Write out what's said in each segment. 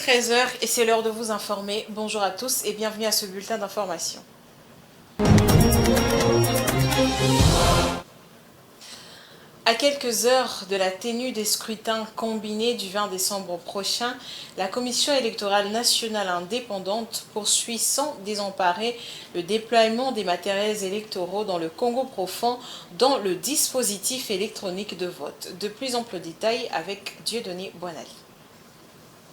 13 h et c'est l'heure de vous informer. Bonjour à tous et bienvenue à ce bulletin d'information. À quelques heures de la tenue des scrutins combinés du 20 décembre prochain, la Commission électorale nationale indépendante poursuit sans désemparer le déploiement des matériels électoraux dans le Congo profond dans le dispositif électronique de vote. De plus amples détails avec Dieudonné Boinali.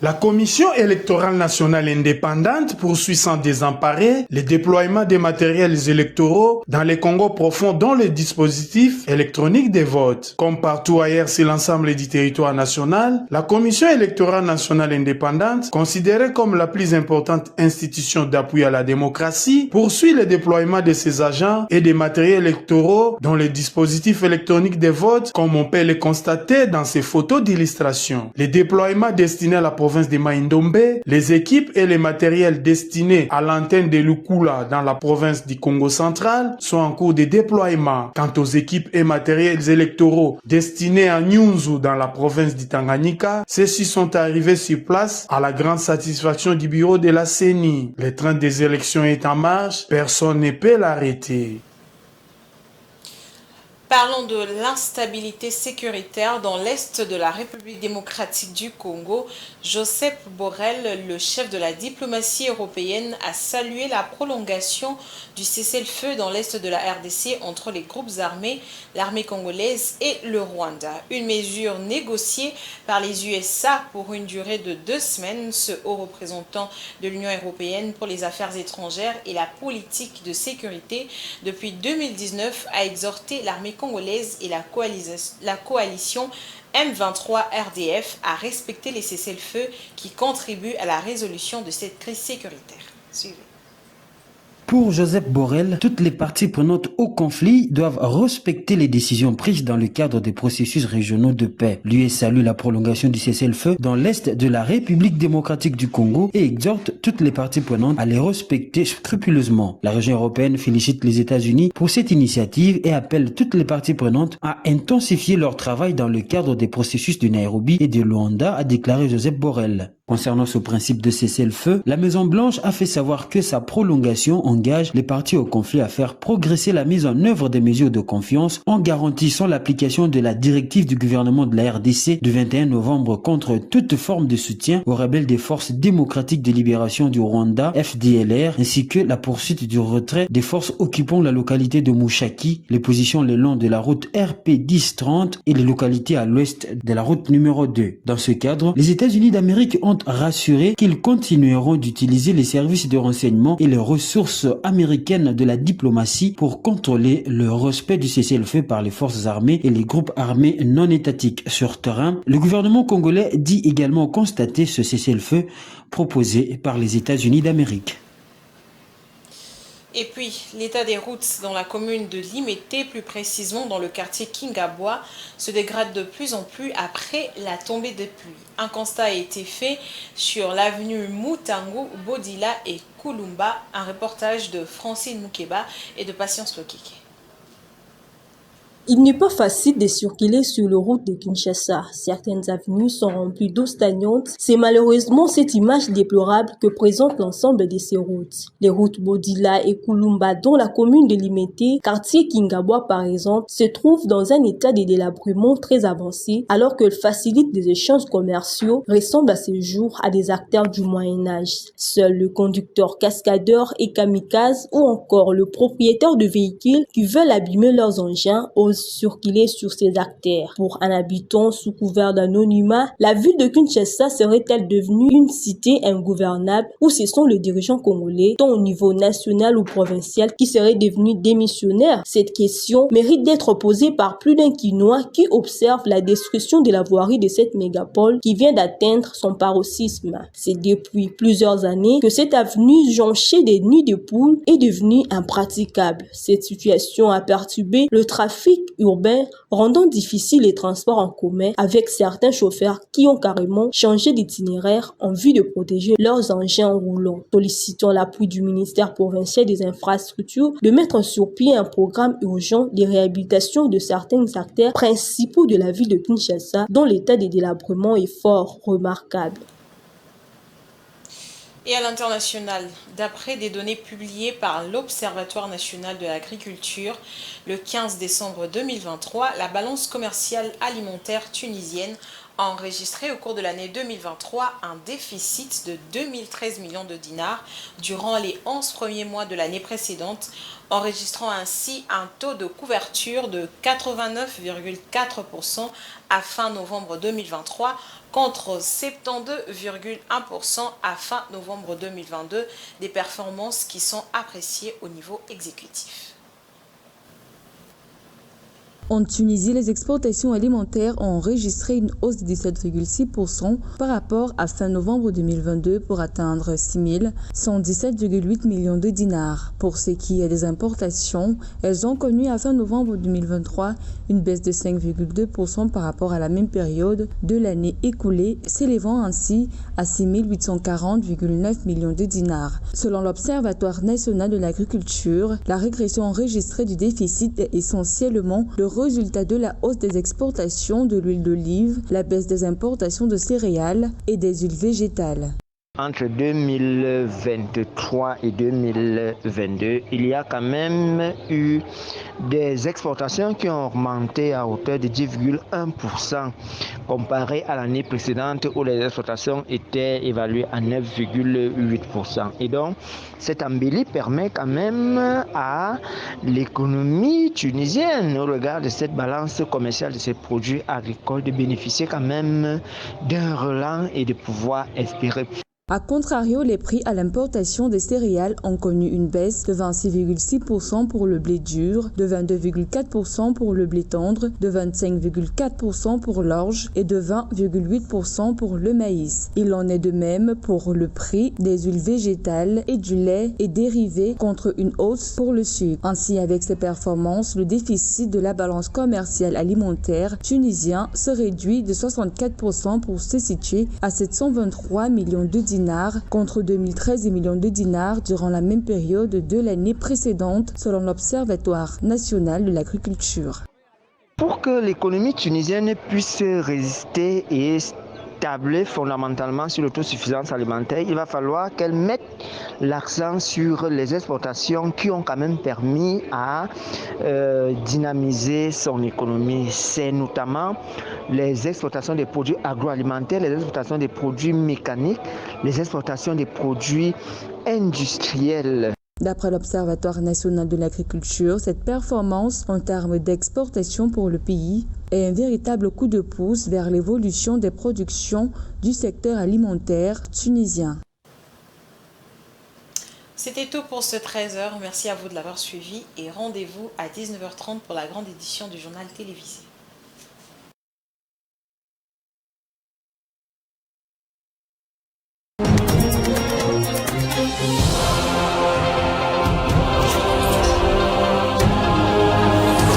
La Commission électorale nationale indépendante poursuit sans désemparer le déploiement des matériels électoraux dans les Congos profonds dans le dispositif électronique des votes. Comme partout ailleurs sur l'ensemble du territoire national, la Commission électorale nationale indépendante, considérée comme la plus importante institution d'appui à la démocratie, poursuit le déploiement de ses agents et des matériels électoraux dans le dispositif électronique des votes, comme on peut le constater dans ces photos d'illustration. Les déploiements destinés à la province de Mai-Ndombe, les équipes et les matériels destinés à l'antenne de Lukula dans la province du Congo central sont en cours de déploiement. Quant aux équipes et matériels électoraux destinés à Nyunzu dans la province du Tanganyika, ceux-ci sont arrivés sur place à la grande satisfaction du bureau de la CENI. Le train des élections est en marche, personne ne peut l'arrêter. Parlons de l'instabilité sécuritaire dans l'est de la République démocratique du Congo. Joseph Borrell, le chef de la diplomatie européenne, a salué la prolongation du cessez-le-feu dans l'est de la RDC entre les groupes armés, l'armée congolaise et le Rwanda. Une mesure négociée par les USA pour une durée de 2 semaines. Ce haut représentant de l'Union européenne pour les affaires étrangères et la politique de sécurité depuis 2019 a exhorté l'armée congolaise et la coalition M23 RDF à respecter les cessez-le-feu qui contribuent à la résolution de cette crise sécuritaire. Suivez. Pour Joseph Borrell, toutes les parties prenantes au conflit doivent respecter les décisions prises dans le cadre des processus régionaux de paix. Lui salue la prolongation du cessez-le-feu dans l'est de la République démocratique du Congo et exhorte toutes les parties prenantes à les respecter scrupuleusement. La région européenne félicite les États-Unis pour cette initiative et appelle toutes les parties prenantes à intensifier leur travail dans le cadre des processus de Nairobi et de Luanda, a déclaré Joseph Borrell. Concernant ce principe de cessez-le-feu, la Maison-Blanche a fait savoir que sa prolongation engage les parties au conflit à faire progresser la mise en œuvre des mesures de confiance en garantissant l'application de la directive du gouvernement de la RDC du 21 novembre contre toute forme de soutien aux rebelles des forces démocratiques de libération du Rwanda, FDLR, ainsi que la poursuite du retrait des forces occupant la localité de Mushaki, les positions le long de la route RP 1030 et les localités à l'ouest de la route numéro 2. Dans ce cadre, les États-Unis d'Amérique ont rassuré qu'ils continueront d'utiliser les services de renseignement et les ressources américaines de la diplomatie pour contrôler le respect du cessez-le-feu par les forces armées et les groupes armés non étatiques sur terrain. Le gouvernement congolais dit également constater ce cessez-le-feu proposé par les États-Unis d'Amérique. Et puis, l'état des routes dans la commune de Limete, plus précisément dans le quartier Kingabois, se dégrade de plus en plus après la tombée des pluies. Un constat a été fait sur l'avenue Mutangu, Bodila et Kulumba, un reportage de Francine Moukeba et de Patience Lokeke. Il n'est pas facile de circuler sur les routes de Kinshasa. Certaines avenues sont remplies d'eau stagnante. C'est malheureusement cette image déplorable que présente l'ensemble de ces routes. Les routes Bodila et Kulumba, dont la commune de Limete, quartier Kingabois par exemple, se trouvent dans un état de délabrement très avancé, alors qu'elles facilitent des échanges commerciaux, ressemblent à ce jour à des acteurs du Moyen-Âge. Seul le conducteur cascadeur et kamikaze ou encore le propriétaire de véhicules qui veulent abîmer leurs engins circuler sur ces artères. Pour un habitant sous couvert d'anonymat, la ville de Kinshasa serait-elle devenue une cité ingouvernable ou ce sont les dirigeants congolais, tant au niveau national ou provincial, qui seraient devenus démissionnaires? Cette question mérite d'être posée par plus d'un Quinois qui observe la destruction de la voirie de cette mégapole qui vient d'atteindre son paroxysme. C'est depuis plusieurs années que cette avenue jonchée des nids de poules est devenue impraticable. Cette situation a perturbé le trafic urbain, rendant difficile les transports en commun avec certains chauffeurs qui ont carrément changé d'itinéraire en vue de protéger leurs engins roulants. Sollicitant l'appui du ministère provincial des infrastructures de mettre sur pied un programme urgent de réhabilitation de certains artères principaux de la ville de Kinshasa dont l'état de délabrement est fort remarquable. Et à l'international, d'après des données publiées par l'Observatoire national de l'agriculture, le 15 décembre 2023, la balance commerciale alimentaire tunisienne a enregistré au cours de l'année 2023 un déficit de 2013 millions de dinars durant les 11 premiers mois de l'année précédente, enregistrant ainsi un taux de couverture de 89,4% à fin novembre 2023 contre 72,1% à fin novembre 2022, des performances qui sont appréciées au niveau exécutif. En Tunisie, les exportations alimentaires ont enregistré une hausse de 17,6% par rapport à fin novembre 2022 pour atteindre 6 117,8 millions de dinars. Pour ce qui est des importations, elles ont connu à fin novembre 2023 une baisse de 5,2% par rapport à la même période de l'année écoulée, s'élevant ainsi à 6 840,9 millions de dinars. Selon l'Observatoire national de l'agriculture, la régression enregistrée du déficit est essentiellement le résultat de la hausse des exportations de l'huile d'olive, la baisse des importations de céréales et des huiles végétales. Entre 2023 et 2022, il y a quand même eu des exportations qui ont augmenté à hauteur de 10,1% comparé à l'année précédente où les exportations étaient évaluées à 9,8%. Et donc, cette embellie permet quand même à l'économie tunisienne, au regard de cette balance commerciale de ces produits agricoles, de bénéficier quand même d'un relent et de pouvoir espérer. A contrario, les prix à l'importation des céréales ont connu une baisse de 26,6% pour le blé dur, de 22,4% pour le blé tendre, de 25,4% pour l'orge et de 20,8% pour le maïs. Il en est de même pour le prix des huiles végétales et du lait et dérivés contre une hausse pour le sucre. Ainsi, avec ces performances, le déficit de la balance commerciale alimentaire tunisien se réduit de 64% pour se situer à 723 millions de dinars contre 2013 millions de dinars durant la même période de l'année précédente, selon l'Observatoire national de l'agriculture. Pour que l'économie tunisienne puisse résister et tabler fondamentalement sur l'autosuffisance alimentaire, il va falloir qu'elle mette l'accent sur les exportations qui ont quand même permis à dynamiser son économie. C'est notamment les exportations des produits agroalimentaires, les exportations des produits mécaniques, les exportations des produits industriels. D'après l'Observatoire national de l'agriculture, cette performance en termes d'exportation pour le pays est un véritable coup de pouce vers l'évolution des productions du secteur alimentaire tunisien. C'était tout pour ce 13h. Merci à vous de l'avoir suivi et rendez-vous à 19h30 pour la grande édition du journal télévisé.